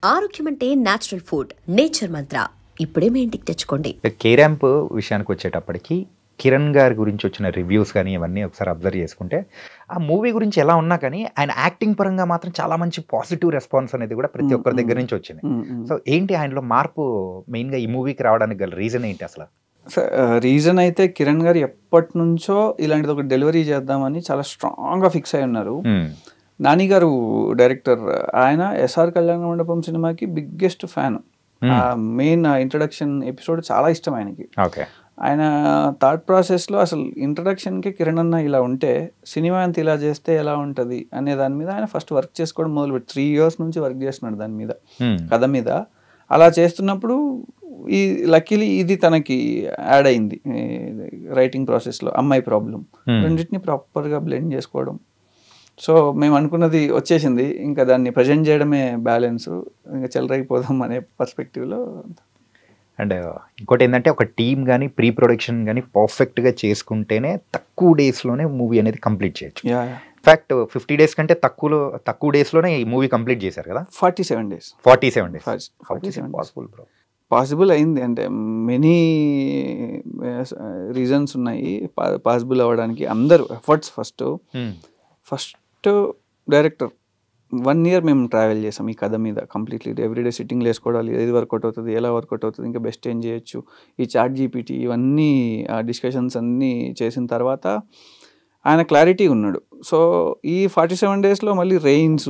ఆరోగ్యం అంటే natural food, nature మంత్ర. ఇప్పుడే మీ ఇంటికి తెచ్చుకోండి. కేరాంప్ విషయానికి వచ్చేటప్పటికి కిరణ్ గారి గురించి వచ్చిన రివ్యూస్ కానీ ఇవన్నీ ఒకసారి అబ్జర్వ్ చేసుకుంటే ఆ మూవీ గురించి ఎలా ఉన్నా కానీ ఆయన యాక్టింగ్ పరంగా మాత్రం చాలా మంచి పాజిటివ్ రెస్పాన్స్ అనేది కూడా ప్రతి ఒక్కరి దగ్గర నుంచి వచ్చింది. సో ఏంటి ఆయనలో మార్పు మెయిన్గా ఈ మూవీకి రావడానికి గల రీజన్ ఏంటి అసలు? రీజన్ అయితే కిరణ్ గారు ఎప్పటి నుంచో ఇలాంటిది ఒక డెలివరీ చేద్దామని చాలా స్ట్రాంగ్గా ఫిక్స్ అయి ఉన్నారు. నాని గారు డైరెక్టర్, ఆయన ఎస్ఆర్ కళ్యాణ మండపం సినిమాకి biggest fan. Main introduction episode చాలా ఇష్టం ఆయనకి. ఆయన థాట్ ప్రాసెస్లో అసలు ఇంట్రడక్షన్కి కిరణ్ అన్న ఇలా ఉంటే సినిమా అంత ఇలా చేస్తే ఎలా ఉంటుంది అనే దాని మీద ఆయన ఫస్ట్ వర్క్ చేసుకోవడం మొదలుపెట్టి 3 years నుంచి వర్క్ చేస్తున్నాడు దాని మీద, కథ మీద. అలా చేస్తున్నప్పుడు ఈ లక్కీలీ ఇది తనకి యాడ్ అయింది రైటింగ్ ప్రాసెస్లో. అమ్మాయి ప్రాబ్లం రెండింటిని ప్రాపర్గా బ్లెండ్ చేసుకోవడం. సో మేము అనుకున్నది వచ్చేసింది, ఇంకా దాన్ని ప్రజెంట్ చేయడమే బ్యాలెన్స్, ఇంకా చెలరైపోదాం అనే పర్స్పెక్టివ్లో. అండ్ ఇంకోటి ఏంటంటే ఒక టీమ్ కానీ ప్రీ ప్రొడక్షన్ కానీ పర్ఫెక్ట్గా చేసుకుంటేనే తక్కువ డేస్లోనే మూవీ అనేది కంప్లీట్ చేయొచ్చు. ఇన్ఫ్యాక్ట్ 50 days కంటే తక్కువ డేస్లోనే ఈ మూవీ కంప్లీట్ చేశారు కదా. 47 days. 47 days possible bro. Possible అయింది అంటే మెనీ రీజన్స్ ఉన్నాయి పాసిబుల్ అవ్వడానికి. అందరూ ఎఫర్ట్స్ ఫస్ట్ డైరెక్టర్ 1 year మేము ట్రావెల్ చేసాం ఈ కథ మీద కంప్లీట్లీ. ఎవ్రీడే సిట్టింగ్లు వేసుకోవాలి, ఏది వర్కౌట్ అవుతుంది, ఎలా వర్కౌట్ అవుతుంది, ఇంకా బెస్ట్ ఏం చేయొచ్చు, ఈ చాట్ జీపీటీ ఇవన్నీ డిస్కషన్స్ అన్నీ చేసిన తర్వాత ఆయన క్లారిటీ ఉన్నాడు. సో ఈ 47 daysలో మళ్ళీ రెయిన్స్,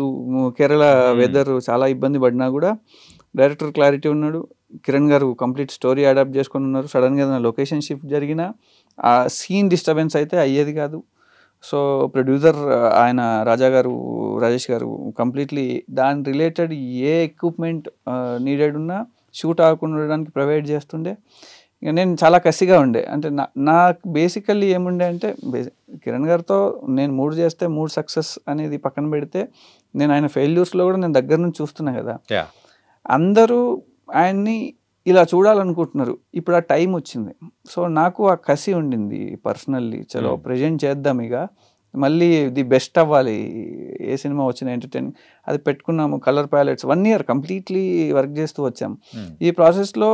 కేరళ వెదర్ చాలా ఇబ్బంది పడినా కూడా డైరెక్టర్ క్లారిటీ ఉన్నాడు. కిరణ్ గారు కంప్లీట్ స్టోరీ అడాప్ట్ చేసుకొని ఉన్నారు. సడన్గా ఏదైనా లొకేషన్ షిఫ్ట్ జరిగినా ఆ సీన్ డిస్టర్బెన్స్ అయితే అయ్యేది కాదు. సో ప్రొడ్యూసర్ ఆయన రాజేష్ గారు కంప్లీట్లీ దాని రిలేటెడ్ ఏ ఎక్విప్మెంట్ నీడెడ్ ఉన్నా షూట్ అవ్వకుండా ఉండడానికి ప్రొవైడ్ చేస్తుండే. ఇక నేను చాలా కసిగా ఉండే. అంటే నాకు బేసికల్లీ ఏముండే అంటే కిరణ్ గారితో నేను 3 చేస్తే 3 సక్సెస్ అనేది పక్కన పెడితే, నేను ఆయన ఫెయిల్యూర్స్లో కూడా నేను దగ్గర నుంచి చూస్తున్నా కదా. అందరూ ఆయన్ని ఇలా చూడాలనుకుంటున్నారు. ఇప్పుడు ఆ టైం వచ్చింది. సో నాకు ఆ కసి ఉండింది పర్సనల్లీ. చలో ప్రజెంట్ చేద్దాం, ఇక మళ్ళీ ది బెస్ట్ అవ్వాలి, ఏ సినిమా వచ్చిన ఎంటర్టైనింగ్ అది పెట్టుకున్నాము. Colour palettes 1 year completely work చేస్తూ వచ్చాం. ఈ ప్రాసెస్లో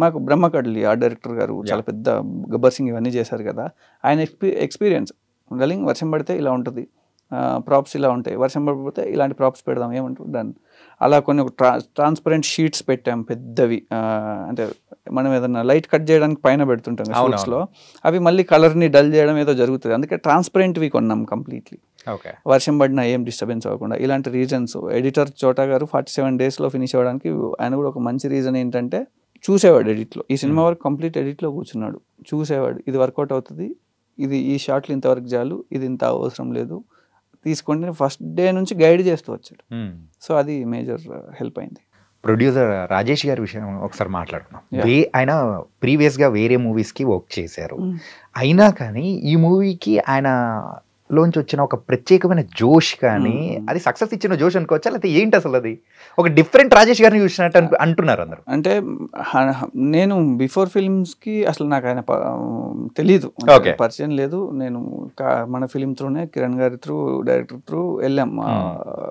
మాకు బ్రహ్మకడ్లి ఆ డైరెక్టర్ గారు చాలా పెద్ద గబ్బర్ సింగ్ ఇవన్నీ చేశారు కదా. ఆయన ఎక్స్పీరియన్స్ డలింగ్ వర్షం పడితే ఇలా ఉంటుంది, ప్రాప్స్ ఇలా ఉంటాయి, వర్షం పడిపోతే ఇలాంటి ప్రాప్స్ పెడదాం, ఏమంటారు డన్. అలా కొన్ని ట్రాన్స్పరెంట్ షీట్స్ పెట్టాం పెద్దవి. అంటే మనం ఏదైనా లైట్ కట్ చేయడానికి పైన పెడుతుంటాం షూట్స్లో, అవి మళ్ళీ కలర్ని డల్ చేయడం ఏదో జరుగుతుంది, అందుకే ట్రాన్స్పరెంట్వి కొన్నాం కంప్లీట్లీ. వర్షం పడినా ఏం డిస్టర్బెన్స్ అవ్వకుండా. ఇలాంటి రీజన్స్ ఎడిటర్ చోటా గారు 47 daysలో ఫినిష్ అవ్వడానికి ఆయన కూడా ఒక మంచి రీజన్ ఏంటంటే చూసేవాడు ఎడిట్లో. ఈ సినిమా వరకు కంప్లీట్ ఎడిట్లో కూర్చున్నాడు, చూసేవాడు, ఇది వర్కౌట్ అవుతుంది, ఇది ఈ షాట్లు ఇంతవరకు చాలు, ఇది ఇంత అవసరం లేదు, తీసుకోండి, ఫస్ట్ డే నుంచి గైడ్ చేస్తూ వచ్చాడు. సో అది మేజర్ హెల్ప్ అయింది. ప్రొడ్యూసర్ రాజేష్ గారి విషయం ఒకసారి మాట్లాడుకున్నాం. ఆయన ప్రీవియస్గా వేరే మూవీస్కి వర్క్ చేశారు, అయినా కానీ ఈ మూవీకి ఆయన లోంచి వచ్చిన ఒక ప్రత్యేకమైన జోష్ కానీ, అది సక్సెస్ ఇచ్చిన జోష్ అనుకోవచ్చా, లేకపోతే ఏంటి అసలు? అది ఒక డిఫరెంట్ రాజేష్ గారిని చూసినట్టు అంటున్నారు అందరు. అంటే నేను బిఫోర్ ఫిల్మ్స్కి అసలు నాకు ఆయన తెలీదు, పరిచయం లేదు. నేను మన ఫిలిం త్రూనే కిరణ్ గారి త్రూ, డైరెక్టర్ త్రూ వెళ్ళాం,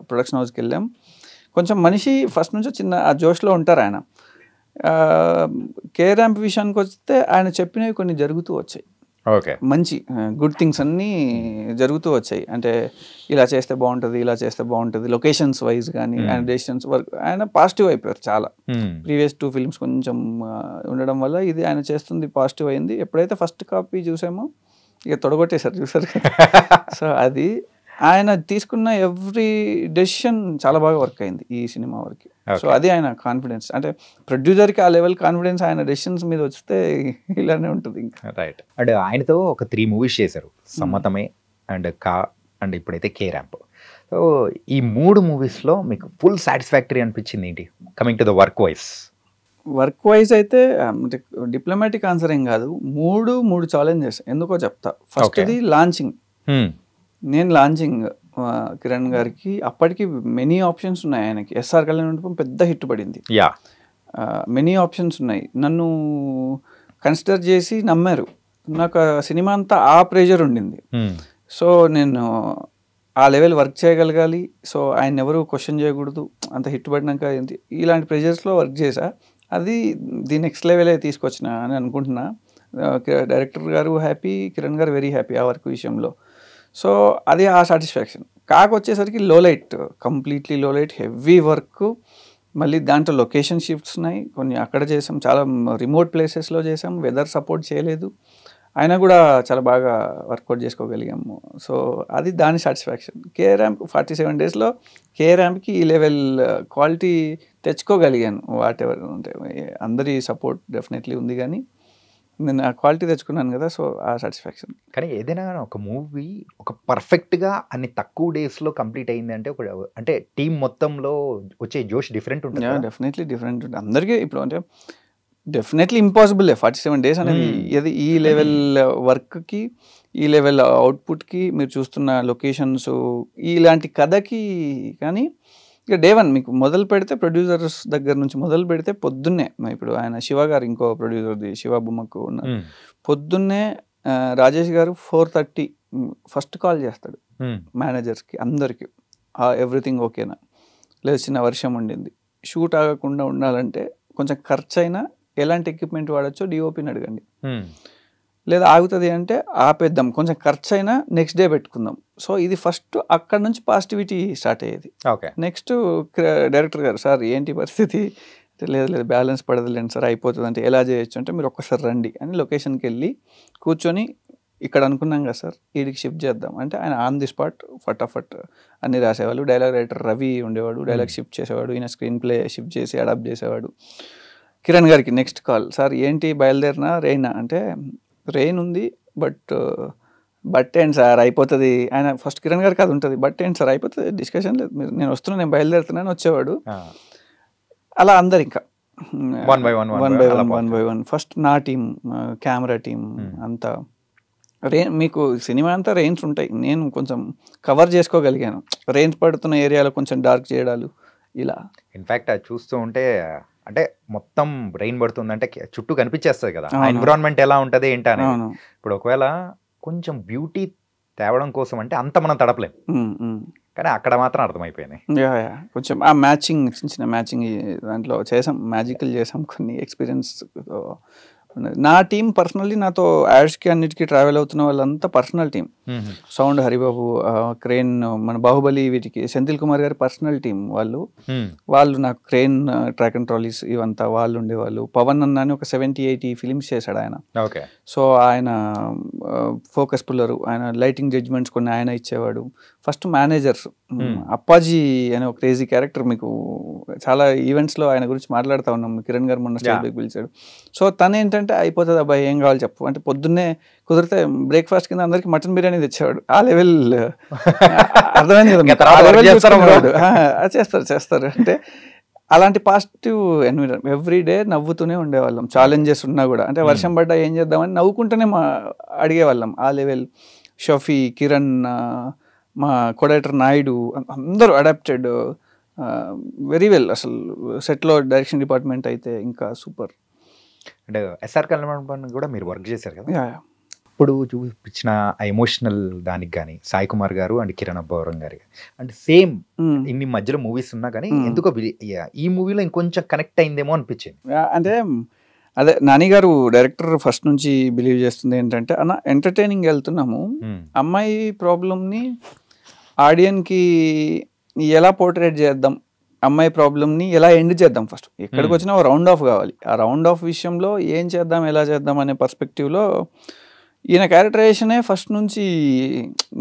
ప్రొడక్షన్ హౌస్కి వెళ్ళాం. కొంచెం మనిషి ఫస్ట్ నుంచి చిన్న ఆ జోష్లో ఉంటారు ఆయన. కేరాంప్ విషయానికి వస్తే ఆయన చెప్పినవి కొన్ని జరుగుతూ వచ్చాయి, మంచి గుడ్ థింగ్స్ అన్నీ జరుగుతూ వచ్చాయి. అంటే ఇలా చేస్తే బాగుంటుంది, ఇలా చేస్తే బాగుంటుంది, లొకేషన్స్ వైజ్ కానీ ఆయన డెసిషన్స్ వర్క్, ఆయన పాజిటివ్ అయిపోయారు చాలా. ప్రీవియస్ 2 films కొంచెం ఉండడం వల్ల ఇది ఆయన చేస్తుంది పాజిటివ్ అయింది. ఎప్పుడైతే ఫస్ట్ కాపీ చూసామో ఇక తొడగొట్టేశారు, చూసారు. సో అది ఆయన తీసుకున్న ఎవ్రీ డెసిషన్ చాలా బాగా వర్క్ అయింది ఈ సినిమా వరకు. సో అది ఆయన కాన్ఫిడెన్స్. అంటే ప్రొడ్యూసర్కి ఆ లెవెల్ కాన్ఫిడెన్స్ ఆయన డెసిషన్స్ మీద వస్తే ఇలానే ఉంటుంది ఇంకా. రైట్. అండ్ ఆయనతో ఒక 3 movies చేశారు, సమ్మతమే అండ్ అండ్ ఇప్పుడైతే కేరాంప్. సో ఈ 3 moviesలో మీకు ఫుల్ సాటిస్ఫాక్టరీ అనిపించింది ఏంటి, coming to the work wise అయితే అంటే డిప్లొమాటిక్ ఆన్సర్ ఏం కాదు. 3 ఛాలెంజెస్ ఎందుకో చెప్తా. ఫస్ట్ది లాంచింగ్. నేను లాంచింగ్ కిరణ్ గారికి అప్పటికి మెనీ ఆప్షన్స్ ఉన్నాయి. ఆయనకి ఎస్ఆర్ కళ్యాణ మండపం పెద్ద హిట్ పడింది, మెనీ ఆప్షన్స్ ఉన్నాయి. నన్ను కన్సిడర్ చేసి నమ్మారు. నాకు సినిమా అంతా ఆ ప్రెషర్ ఉండింది. సో నేను ఆ లెవెల్ వర్క్ చేయగలగాలి. సో ఆయన ఎవరు క్వశ్చన్ చేయకూడదు. అంత హిట్ పడినాక ఇలాంటి ప్రెజర్స్లో వర్క్ చేసా. అది ది నెక్స్ట్ లెవెలే తీసుకొచ్చిన అని అనుకుంటున్నా. డైరెక్టర్ గారు హ్యాపీ, కిరణ్ గారు వెరీ హ్యాపీ ఆ వర్క్ విషయంలో. సో అది ఆ సాటిస్ఫాక్షన్. కాకొచ్చేసరికి లో లైట్, కంప్లీట్లీ లో లైట్, హెవీ వర్క్. మళ్ళీ దాంట్లో లొకేషన్ షిఫ్ట్స్ ఉన్నాయి, కొన్ని అక్కడ చేసాం, చాలా రిమోట్ ప్లేసెస్లో చేసాం, వెదర్ సపోర్ట్ చేయలేదు, అయినా కూడా చాలా బాగా వర్కౌట్ చేసుకోగలిగాము. సో అది దాని సాటిస్ఫాక్షన్. కేఆర్ ర్యాంప్ 47 డేస్లో కేఆర్ ర్యాంప్కి ఈ లెవెల్ క్వాలిటీ తెచ్చుకోగలిగాను. వాట్ ఎవర్ అంటే అందరి సపోర్ట్ డెఫినెట్లీ ఉంది, కానీ నేను ఆ క్వాలిటీ తెచ్చుకున్నాను కదా, సో ఆ సాటిస్ఫాక్షన్. కానీ ఏదైనా ఒక మూవీ ఒక పర్ఫెక్ట్గా అన్ని తక్కువ డేస్లో కంప్లీట్ అయింది అంటే ఒక అంటే టీం మొత్తంలో వచ్చే జోష్ డిఫరెంట్ ఉంటుంది. డెఫినెట్లీ డిఫరెంట్ ఉంటుంది అందరికీ. ఇప్పుడు అంటే డెఫినెట్లీ ఇంపాసిబుల్ 47 డేస్ అనేది. ఇది ఈ లెవెల్ వర్క్కి, ఈ లెవెల్ అవుట్పుట్కి, మీరు చూస్తున్న లొకేషన్స్, ఇలాంటి కథకి. కానీ ఇక డే వన్ మీకు మొదలు పెడితే ప్రొడ్యూసర్స్ దగ్గర నుంచి మొదలు పెడితే పొద్దున్నే, ఇప్పుడు ఆయన శివ గారు ఇంకో ప్రొడ్యూసర్ది శివ బొమ్మకు ఉన్నారు, పొద్దున్నే రాజేష్ గారు 4:30 ఫస్ట్ కాల్ చేస్తాడు మేనేజర్స్కి అందరికీ, ఎవ్రీథింగ్ ఓకేనా, లేదు చిన్న వర్షం ఉండింది, షూట్ ఆగకుండా ఉండాలంటే కొంచెం ఖర్చు అయినా ఎలాంటి ఎక్విప్మెంట్ వాడచ్చో డిఓపిని అడగండి, లేదా ఆగుతుంది అంటే ఆపేద్దాం, కొంచెం ఖర్చు అయినా నెక్స్ట్ డే పెట్టుకుందాం. సో ఇది ఫస్ట్ అక్కడ నుంచి పాజిటివిటీ స్టార్ట్ అయ్యేది. నెక్స్ట్ డైరెక్టర్ గారు, సార్ ఏంటి పరిస్థితి, లేదు బ్యాలెన్స్ పడదులేండి సార్, అయిపోతుంది అంటే ఎలా చేయొచ్చు అంటే మీరు ఒక్కసారి రండి అని లొకేషన్కి వెళ్ళి కూర్చొని, ఇక్కడ అనుకున్నాం కదా సార్ వీడికి షిఫ్ట్ చేద్దాం అంటే ఆయన ఆన్ ది స్పాట్ ఫటాఫట్ అన్ని రాసేవాళ్ళు. డైలాగ్ రైటర్ రవి ఉండేవాడు, డైలాగ్ షిఫ్ట్ చేసేవాడు, ఈయన స్క్రీన్ ప్లే షిఫ్ట్ చేసి అడాప్ట్ చేసేవాడు. కిరణ్ గారికి నెక్స్ట్ కాల్, సార్ ఏంటి బయలుదేరినా, రెయినా అంటే రెయిన్ ఉంది బట్ ఏంటి సార్ అయిపోతుంది. ఆయన ఫస్ట్ కిరణ్ గారికి అది ఉంటుంది, బట్ ఏంటి సార్ అయిపోతుంది, డిస్కషన్ లేదు, మీరు నేను వస్తున్నా, నేను బయలుదేరుతున్నాను వచ్చేవాడు. అలా అందరు ఇంకా వన్ బై వన్ ఫస్ట్ నా టీం, కెమెరా టీం అంతా మీకు సినిమా అంతా రెయిన్స్ ఉంటాయి, నేను కొంచెం కవర్ చేసుకోగలిగాను. రెయిన్స్ పడుతున్న ఏరియాలో కొంచెం డార్క్ చేయడాలు ఇలా. ఇన్ఫాక్ట్ అది చూస్తూ ఉంటే అంటే మొత్తం రెయిన్ పడుతుందంటే చుట్టూ కనిపించేస్తుంది కదా, ఎన్విరాన్మెంట్ ఎలా ఉంటుంది ఏంటని. ఇప్పుడు ఒకవేళ కొంచెం బ్యూటీ తేవడం కోసం అంటే అంత మనం తడపలేం, కానీ అక్కడ మాత్రం అర్థమైపోయినాయి. కొంచెం ఆ మ్యాచింగ్, చిన్న మ్యాచింగ్ దాంట్లో చేసాం, మ్యాజికల్ చేసాం కొన్ని ఎక్స్పీరియన్స్. నా టీం పర్సనల్లీ నాతో యాడ్స్కి అన్నిటికీ ట్రావెల్ అవుతున్న వాళ్ళంతా personal team. Sound Haribabu, crane, మన బాహుబలి, వీటికి సెంథిల్ కుమార్ గారి పర్సనల్ టీం వాళ్ళు నాకు క్రేన్, ట్రాక్ అండ్ ట్రాలీస్ ఇవంతా వాళ్ళు ఉండేవాళ్ళు. పవన్ అన్న అని ఒక 70-80 ఫిలిమ్స్ చేశాడు ఆయన. సో ఆయన ఫోకస్ పుల్లరు, ఆయన లైటింగ్ జడ్జ్మెంట్స్ కొన్ని ఆయన ఇచ్చేవాడు. ఫస్ట్ మేనేజర్స్, అప్పాజీ అనే ఒక క్రేజీ క్యారెక్టర్, మీకు చాలా ఈవెంట్స్లో ఆయన గురించి మాట్లాడుతూ ఉన్నాం, కిరణ్ గారు మొన్న స్టేజ్కి పిలిచాడు. సో తను ఏంటంటే అయిపోతుంది అబ్బాయి ఏం కావాలి చెప్పు అంటే పొద్దున్నే కుదిరితే బ్రేక్ఫాస్ట్ కింద అందరికి మటన్ బిర్యానీ తెచ్చేవాడు. ఆ లెవెల్ అర్థమైంది కదా, చేస్తారు అంటే అలాంటి పాజిటివ్ ఎన్విరాన్మెంట్. ఎవ్రీ డే నవ్వుతూనే ఉండేవాళ్ళం, ఛాలెంజెస్ ఉన్నా కూడా. అంటే వర్షం పడ్డా ఏం చేద్దామని నవ్వుకుంటూనే అడిగేవాళ్ళం. ఆ లెవెల్ షఫీ, కిరణ్, మా కొడైటర్ నాయుడు అందరూ అడాప్టెడ్ వెరీ వెల్. అసలు సెట్లో డైరెక్షన్ డిపార్ట్మెంట్ అయితే ఇంకా సూపర్. అంటే ఎస్ఆర్ కళ్యాణ్ కూడా మీరు వర్క్ చేశారు కదా, ఇప్పుడు చూపించిన ఆ ఎమోషనల్ దానికి కానీ సాయి కుమార్ గారు అండ్ కిరణ్ అబ్బవరం గారు అంటే సేమ్ ఇన్ని మధ్యలో మూవీస్ ఉన్నా కానీ ఎందుకో ఈ మూవీలో ఇంకొంచెం కనెక్ట్ అయిందేమో అనిపించింది. అంటే అదే నాని గారు డైరెక్టర్ ఫస్ట్ నుంచి బిలీవ్ చేస్తుంది ఏంటంటే, అన్న ఎంటర్టైనింగ్ వెళ్తున్నాము, అమ్మాయి ప్రాబ్లమ్ని ఆడియన్కి ఎలా పోర్ట్రేట్ చేద్దాం, అమ్మాయి ప్రాబ్లమ్ని ఎలా ఎండ్ చేద్దాం, ఫస్ట్ ఎక్కడికి వచ్చినా ఒక రౌండ్ ఆఫ్ కావాలి. ఆ రౌండ్ ఆఫ్ విషయంలో ఏం చేద్దాం, ఎలా చేద్దాం అనే పర్స్పెక్టివ్లో ఈయన క్యారెక్టరైజేషనే ఫస్ట్ నుంచి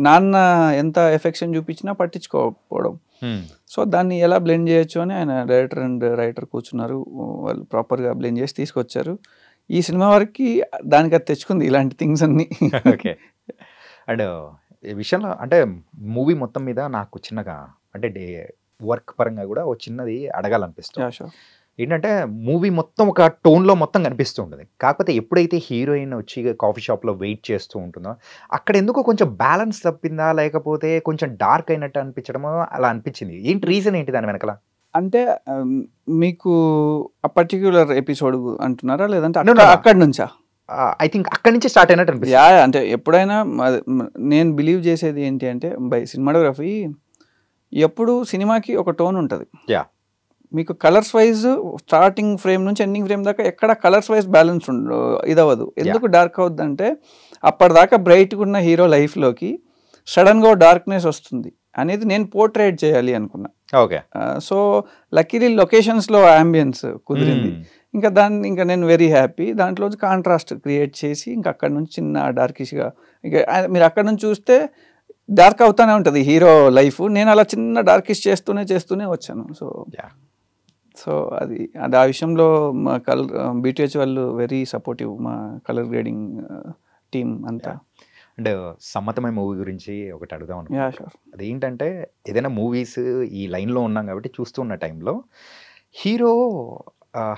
నాన్న ఎంత ఎఫెక్షన్ చూపించినా పట్టించుకోకపోవడం. సో దాన్ని ఎలా బ్లెండ్ చేయొచ్చు అని ఆయన డైరెక్టర్ అండ్ రైటర్ కూర్చున్నారు, వాళ్ళు ప్రాపర్గా బ్లెండ్ చేసి తీసుకొచ్చారు. ఈ సినిమా వరకు దానికి అది తెచ్చుకుంది ఇలాంటి థింగ్స్ అన్ని. ఓకే. అండ్ ఈ విషయంలో అంటే మూవీ మొత్తం మీద నాకు చిన్నగా అంటే వర్క్ పరంగా కూడా ఒక చిన్నది అడగాలనిపిస్తుంది. ఏంటంటే మూవీ మొత్తం ఒక టోన్లో మొత్తం కనిపిస్తూ ఉంటుంది, కాకపోతే ఎప్పుడైతే హీరోయిన్ వచ్చి కాఫీ షాప్లో వెయిట్ చేస్తూ ఉంటుందో అక్కడ ఎందుకో కొంచెం బ్యాలెన్స్ తప్పిందా, లేకపోతే కొంచెం డార్క్ అయినట్టు అనిపించడమో అలా అనిపించింది. ఏంటి రీజన్ ఏంటి దాని వెనకాల? అంటే మీకు ఆ పర్టిక్యులర్ ఎపిసోడ్ అంటున్నారా, లేదంటే అక్కడి నుంచా? ఐ థింక్ అక్కడి నుంచి స్టార్ట్ అయినట్టు అనిపిస్తుంది. యా అంటే ఎప్పుడైనా నేను బిలీవ్ చేసేది ఏంటి అంటే బై సినిమాటోగ్రఫీ ఎప్పుడు సినిమాకి ఒక టోన్ ఉంటుంది. యా, మీకు కలర్స్ వైజ్ స్టార్టింగ్ ఫ్రేమ్ నుంచి ఎండింగ్ ఫ్రేమ్ దాకా ఎక్కడ కలర్స్ వైజ్ బ్యాలెన్స్ ఇదవ్వదు. ఎందుకు డార్క్ అవుద్ది అంటే అప్పటిదాకా బ్రైట్గా ఉన్న హీరో లైఫ్లోకి సడన్గా డార్క్నెస్ వస్తుంది అనేది నేను పోర్ట్రేట్ చేయాలి అనుకున్నా. ఓకే. సో లక్కీలీ లొకేషన్స్లో అంబియన్స్ కుదిరింది. ఇంకా ఇంకా నేను వెరీ హ్యాపీ దాంట్లో కాంట్రాస్ట్ క్రియేట్ చేసి ఇంకా అక్కడ నుంచి చిన్న డార్కిష్గా ఇక మీరు అక్కడ నుంచి చూస్తే డార్క్ అవుతానే ఉంటుంది హీరో లైఫ్. నేను అలా చిన్న డార్కిష్ చేస్తూనే వచ్చాను. సో అది ఆ విషయంలో మా బీటీహెచ్ వాళ్ళు వెరీ సపోర్టివ్, మా కలర్ గ్రేడింగ్ టీమ్ అంతా. అండ్ సమ్మతమై మూవీ గురించి ఒకటి అడుగుదాం యా అనుకుంటున్నాను. షూర్. అదేంటంటే ఏదైనా మూవీస్ ఈ లైన్లో ఉన్నాం కాబట్టి చూస్తున్న టైంలో హీరో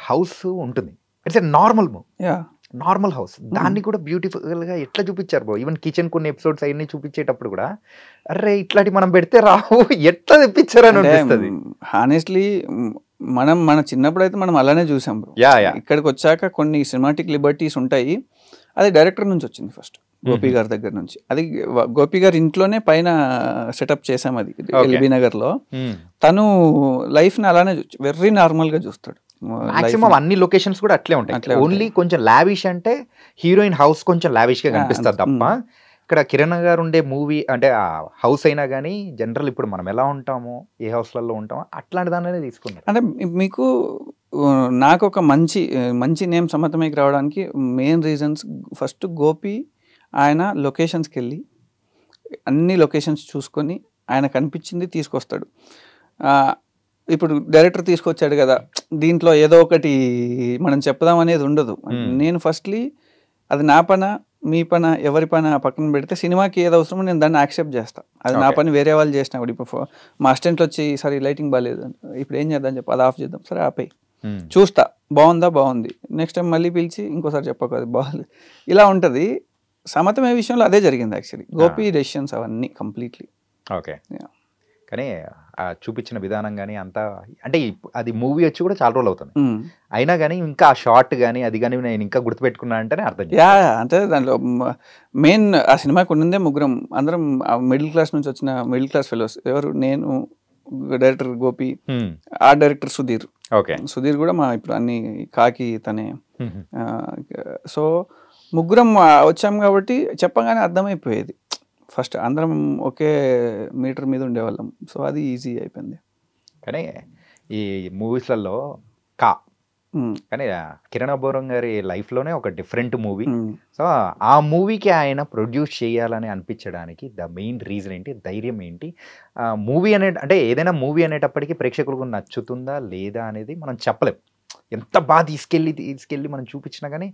హౌస్ ఉంటుంది. It's a normal movie, yeah normal house. దాన్ని కూడా బ్యూటిఫుల్గా ఎట్లా చూపించారు బ్రో. ఈవెన్ కిచెన్ కొన్ని ఎపిసోడ్స్ అవన్నీ చూపించేటప్పుడు కూడా అరే ఇట్లాంటి మనం పెడితే రావు ఎట్లా తెప్పించారని అనిపిస్తుంది. హానెస్ట్లీ మన చిన్నప్పుడు అయితే మనం అలానే చూసాం బ్రో. Yeah yeah. ఇక్కడికి వచ్చాక కొన్ని సినిమాటిక్ లిబర్టీస్ ఉంటాయి. అది డైరెక్టర్ నుంచి వచ్చింది ఫస్ట్, గోపి గారి దగ్గర నుంచి. అది గోపి గారి ఇంట్లోనే పైన సెటప్ చేసాం అది ఎల్బీ నగర్లో. తను లైఫ్ని అలానే వెరీ నార్మల్గా చూస్తాడు. మాక్సిమం అన్ని లొకేషన్స్ కూడా అట్లే ఉంటాయి. ఓన్లీ కొంచెం లావిష్ అంటే హీరోయిన్ హౌస్ కొంచెం లావిష్ గా కనిపిస్తుంది తప్ప ఇక్కడ కిరణ్ గారు ఉండే మూవీ అంటే ఆ హౌస్ అయినా కానీ జనరల్ ఇప్పుడు మనం ఎలా ఉంటామో ఏ హౌస్లలో ఉంటామో అట్లాంటి దాన్ని తీసుకున్నారు. అంటే మీకు నాకు ఒక మంచి నేమ్ సమ్మతమైకి రావడానికి మెయిన్ రీజన్స్ ఫస్ట్ గోపి ఆయన లొకేషన్స్కి వెళ్ళి అన్ని లొకేషన్స్ చూసుకొని ఆయన కనిపించింది తీసుకొస్తాడు. ఇప్పుడు డైరెక్టర్ తీసుకొచ్చాడు కదా దీంట్లో ఏదో ఒకటి మనం చెప్దాం అనేది ఉండదు. నేను ఫస్ట్లీ అది నా పన మీ పన ఎవరి పన పక్కన పెడితే సినిమాకి ఏది అవసరమో నేను దాన్ని యాక్సెప్ట్ చేస్తాను. అది నా పని వేరే వాళ్ళు చేసినా కూడా ఇప్పుడు మా అసిస్టెంట్లు వచ్చి సరే లైటింగ్ బాగాలేదు ఇప్పుడు ఏం చేద్దాం చెప్పి అది ఆఫ్ చేద్దాం సరే ఆపేయి చూస్తా బాగుంది నెక్స్ట్ టైం మళ్ళీ పిలిచి ఇంకోసారి చెప్పక అది బాగాలేదు ఇలా ఉంటుంది. సమతమే విషయంలో అదే జరిగింది యాక్చువల్లీ. గోపి డెసిషన్స్ అవన్నీ కంప్లీట్లీ. ఓకే. కానీ చూపించిన విధానం కానీ అంతా అంటే అది మూవీ వచ్చి కూడా చాలా రోజులు అవుతుంది అయినా కానీ ఇంకా ఆ షార్ట్ కానీ అది కానీ నేను ఇంకా గుర్తుపెట్టుకున్నా అంటేనే అర్థం. యా అంటే దాంట్లో మెయిన్ ఆ సినిమాకి ఉన్నదే ముగ్గురం అందరం మిడిల్ క్లాస్ నుంచి వచ్చిన మిడిల్ క్లాస్ ఫెలోస్. ఎవరు నేను, డైరెక్టర్ గోపి, ఆ డైరెక్టర్ సుధీర్. ఓకే. సుధీర్ కూడా మా ఇప్పుడు అన్ని కాకి తనే. సో ముగ్గురం వచ్చాం కాబట్టి చెప్పగానే అర్థమైపోయేది. ఫస్ట్ అందరం ఒకే మీటర్ మీద ఉండేవాళ్ళం. సో అది ఈజీ అయిపోయింది. కానీ ఈ మూవీస్లలో కానీ కిరణ్ అబ్బవరం గారి లైఫ్లోనే ఒక డిఫరెంట్ మూవీ. సో ఆ మూవీకి ఆయన ప్రొడ్యూస్ చేయాలని అనిపించడానికి ద మెయిన్ రీజన్ ఏంటి, ధైర్యం ఏంటి? మూవీ అంటే ఏదైనా మూవీ అనేటప్పటికీ ప్రేక్షకులకు నచ్చుతుందా లేదా అనేది మనం చెప్పలేం. ఎంత బాగా తీసుకెళ్ళి మనం చూపించినా కానీ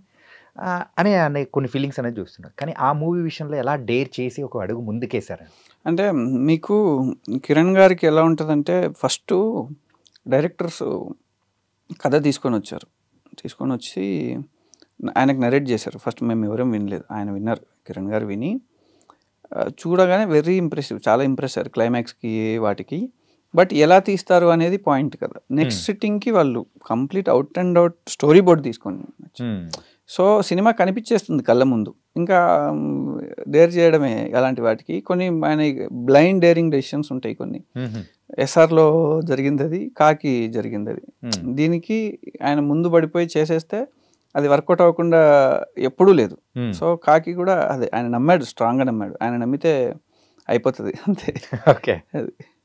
అనే కొన్ని ఫీలింగ్స్ అనేది చూస్తున్నారు. కానీ ఆ మూవీ విషయంలో ఎలా డేర్ చేసి ఒక అడుగు ముందుకేశారు? అంటే మీకు కిరణ్ గారికి ఎలా ఉంటుందంటే ఫస్ట్ డైరెక్టర్స్ కథ తీసుకొని వచ్చి ఆయనకు నరేట్ చేశారు. ఫస్ట్ మేము ఎవరేం వినలేదు, ఆయన విన్నారు. కిరణ్ గారు విని చూడగానే వెరీ ఇంప్రెసివ్, చాలా ఇంప్రెస్ అయ్యారు క్లైమాక్స్కి వాటికి. బట్ ఎలా తీస్తారు అనేది పాయింట్ కదా. నెక్స్ట్ సిట్టింగ్కి వాళ్ళు complete out and out story board తీసుకొని సో సినిమా కనిపించేస్తుంది కళ్ళ ముందు. ఇంకా డేర్ చేయడమే అలాంటి వాటికి. కొన్ని ఆయన బ్లైండ్ డేరింగ్ డెసిషన్స్ ఉంటాయి. కొన్ని ఎస్ఆర్లో జరిగింది అది, కాకి జరిగింది అది. దీనికి ఆయన ముందు పడిపోయి చేసేస్తే అది వర్కౌట్ అవ్వకుండా ఎప్పుడూ లేదు. సో కాకి కూడా అదే ఆయన నమ్మాడు, స్ట్రాంగ్గా నమ్మాడు. ఆయన నమ్మితే అయిపోతుంది అంతే. ఓకే. అది